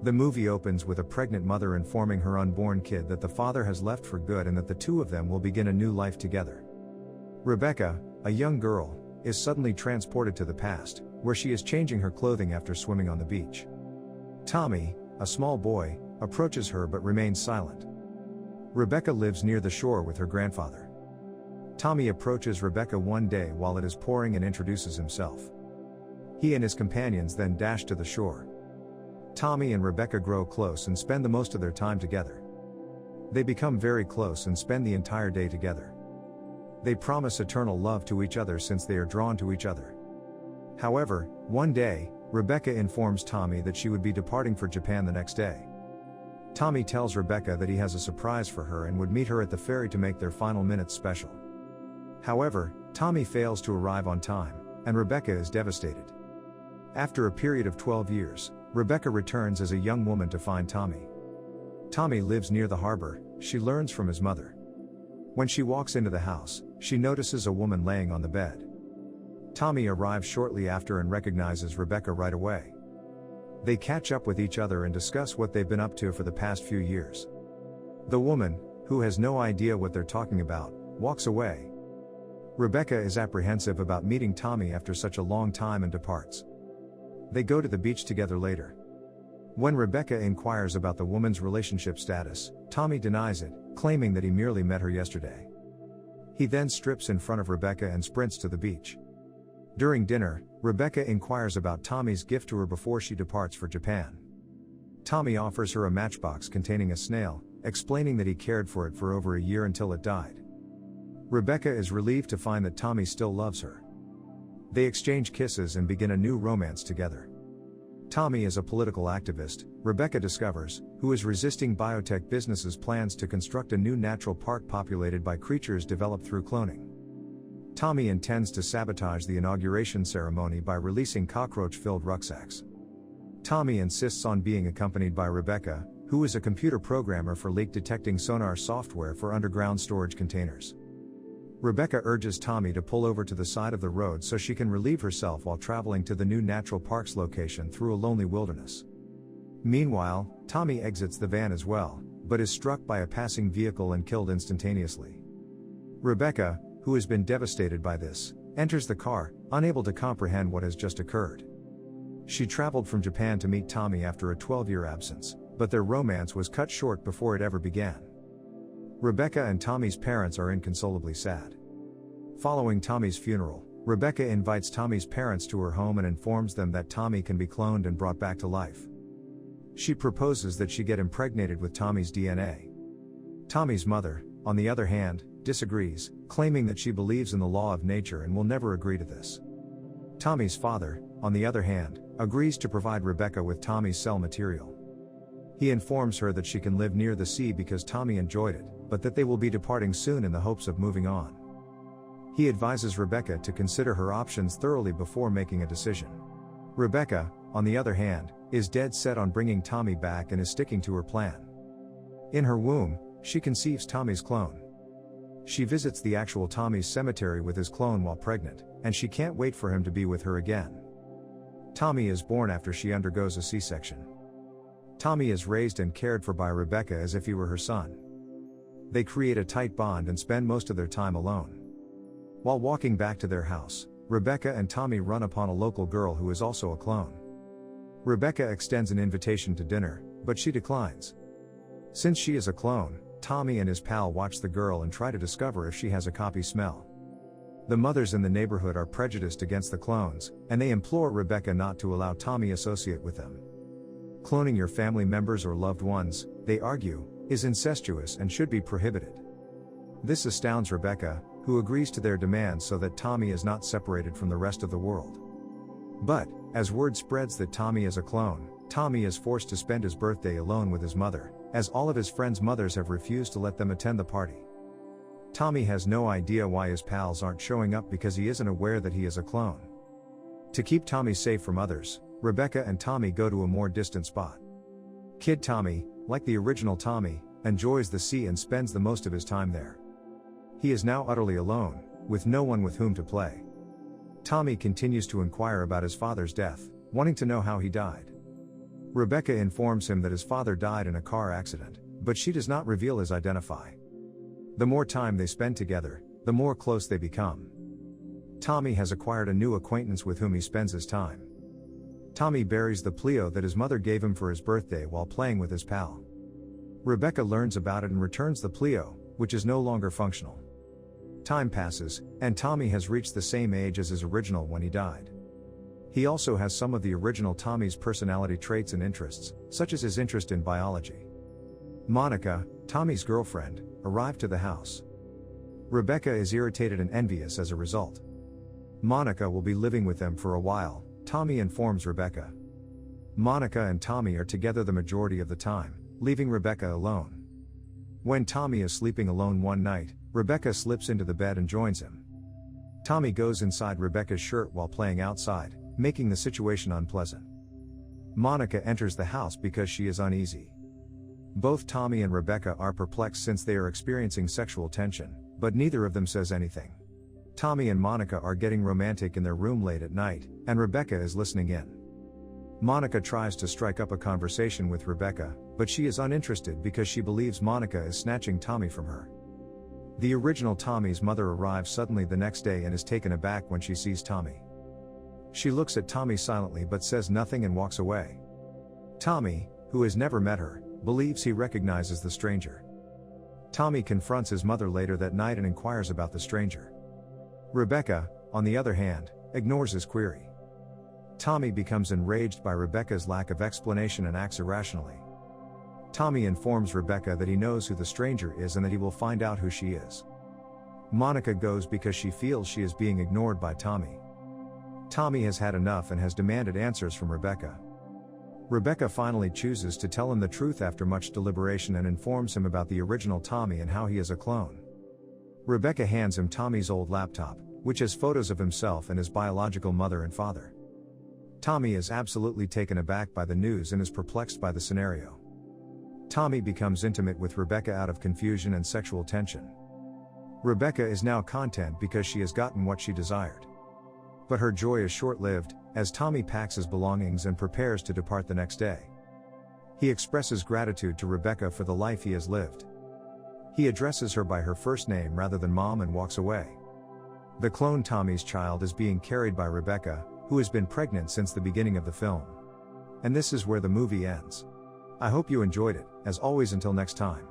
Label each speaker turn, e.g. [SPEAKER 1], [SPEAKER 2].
[SPEAKER 1] The movie opens with a pregnant mother informing her unborn kid that the father has left for good and that the two of them will begin a new life together. Rebecca, a young girl, is suddenly transported to the past, where she is changing her clothing after swimming on the beach. Tommy, a small boy, approaches her but remains silent. Rebecca lives near the shore with her grandfather. Tommy approaches Rebecca one day while it is pouring and introduces himself. He and his companions then dash to the shore. Tommy and Rebecca grow close and spend the most of their time together. They become very close and spend the entire day together. They promise eternal love to each other since they are drawn to each other. However, one day, Rebecca informs Tommy that she would be departing for Japan the next day. Tommy tells Rebecca that he has a surprise for her and would meet her at the ferry to make their final minutes special. However, Tommy fails to arrive on time, and Rebecca is devastated. After a period of 12 years, Rebecca returns as a young woman to find Tommy. Tommy lives near the harbor, she learns from his mother. When she walks into the house, she notices a woman laying on the bed. Tommy arrives shortly after and recognizes Rebecca right away. They catch up with each other and discuss what they've been up to for the past few years. The woman, who has no idea what they're talking about, walks away. Rebecca is apprehensive about meeting Tommy after such a long time and departs. They go to the beach together later. When Rebecca inquires about the woman's relationship status, Tommy denies it, claiming that he merely met her yesterday. He then strips in front of Rebecca and sprints to the beach. During dinner, Rebecca inquires about Tommy's gift to her before she departs for Japan. Tommy offers her a matchbox containing a snail, explaining that he cared for it for over a year until it died. Rebecca is relieved to find that Tommy still loves her. They exchange kisses and begin a new romance together. Tommy is a political activist, Rebecca discovers, who is resisting biotech businesses' plans to construct a new natural park populated by creatures developed through cloning. Tommy intends to sabotage the inauguration ceremony by releasing cockroach-filled rucksacks. Tommy insists on being accompanied by Rebecca, who is a computer programmer for leak-detecting sonar software for underground storage containers. Rebecca urges Tommy to pull over to the side of the road so she can relieve herself while traveling to the new natural park's location through a lonely wilderness. Meanwhile, Tommy exits the van as well, but is struck by a passing vehicle and killed instantaneously. Rebecca, who has been devastated by this, enters the car, unable to comprehend what has just occurred. She traveled from Japan to meet Tommy after a 12-year absence, but their romance was cut short before it ever began. Rebecca and Tommy's parents are inconsolably sad. Following Tommy's funeral, Rebecca invites Tommy's parents to her home and informs them that Tommy can be cloned and brought back to life. She proposes that she get impregnated with Tommy's DNA. Tommy's mother, on the other hand, disagrees, claiming that she believes in the law of nature and will never agree to this. Tommy's father, on the other hand, agrees to provide Rebecca with Tommy's cell material. He informs her that she can live near the sea because Tommy enjoyed it, but that they will be departing soon in the hopes of moving on. He advises Rebecca to consider her options thoroughly before making a decision. Rebecca, on the other hand, is dead set on bringing Tommy back and is sticking to her plan. In her womb, she conceives Tommy's clone. She visits the actual Tommy's cemetery with his clone while pregnant, and she can't wait for him to be with her again. Tommy is born after she undergoes a C-section. Tommy is raised and cared for by Rebecca as if he were her son. They create a tight bond and spend most of their time alone. While walking back to their house, Rebecca and Tommy run upon a local girl who is also a clone. Rebecca extends an invitation to dinner, but she declines. Since she is a clone, Tommy and his pal watch the girl and try to discover if she has a copy smell. The mothers in the neighborhood are prejudiced against the clones, and they implore Rebecca not to allow Tommy associate with them. Cloning your family members or loved ones, they argue, is incestuous and should be prohibited. This astounds Rebecca, who agrees to their demands so that Tommy is not separated from the rest of the world. But, as word spreads that Tommy is a clone, Tommy is forced to spend his birthday alone with his mother, as all of his friends' mothers have refused to let them attend the party. Tommy has no idea why his pals aren't showing up because he isn't aware that he is a clone. To keep Tommy safe from others, Rebecca and Tommy go to a more distant spot. Kid Tommy, like the original Tommy, enjoys the sea and spends the most of his time there. He is now utterly alone, with no one with whom to play. Tommy continues to inquire about his father's death, wanting to know how he died. Rebecca informs him that his father died in a car accident, but she does not reveal his identity. The more time they spend together, the more close they become. Tommy has acquired a new acquaintance with whom he spends his time. Tommy buries the Pleo that his mother gave him for his birthday while playing with his pal. Rebecca learns about it and returns the Pleo, which is no longer functional. Time passes, and Tommy has reached the same age as his original when he died. He also has some of the original Tommy's personality traits and interests, such as his interest in biology. Monica, Tommy's girlfriend, arrived to the house. Rebecca is irritated and envious as a result. Monica will be living with them for a while, Tommy informs Rebecca. Monica and Tommy are together the majority of the time, leaving Rebecca alone. When Tommy is sleeping alone one night, Rebecca slips into the bed and joins him. Tommy goes inside Rebecca's shirt while playing outside, making the situation unpleasant. Monica enters the house because she is uneasy. Both Tommy and Rebecca are perplexed since they are experiencing sexual tension, but neither of them says anything. Tommy and Monica are getting romantic in their room late at night, and Rebecca is listening in. Monica tries to strike up a conversation with Rebecca, but she is uninterested because she believes Monica is snatching Tommy from her. The original Tommy's mother arrives suddenly the next day and is taken aback when she sees Tommy. She looks at Tommy silently but says nothing and walks away. Tommy, who has never met her, believes he recognizes the stranger. Tommy confronts his mother later that night and inquires about the stranger. Rebecca, on the other hand, ignores his query. Tommy becomes enraged by Rebecca's lack of explanation and acts irrationally. Tommy informs Rebecca that he knows who the stranger is and that he will find out who she is. Monica goes because she feels she is being ignored by Tommy. Tommy has had enough and has demanded answers from Rebecca. Rebecca finally chooses to tell him the truth after much deliberation and informs him about the original Tommy and how he is a clone. Rebecca hands him Tommy's old laptop, which has photos of himself and his biological mother and father. Tommy is absolutely taken aback by the news and is perplexed by the scenario. Tommy becomes intimate with Rebecca out of confusion and sexual tension. Rebecca is now content because she has gotten what she desired. But her joy is short-lived, as Tommy packs his belongings and prepares to depart the next day. He expresses gratitude to Rebecca for the life he has lived. He addresses her by her first name rather than Mom and walks away. The clone Tommy's child is being carried by Rebecca, who has been pregnant since the beginning of the film. And this is where the movie ends. I hope you enjoyed it, as always until next time.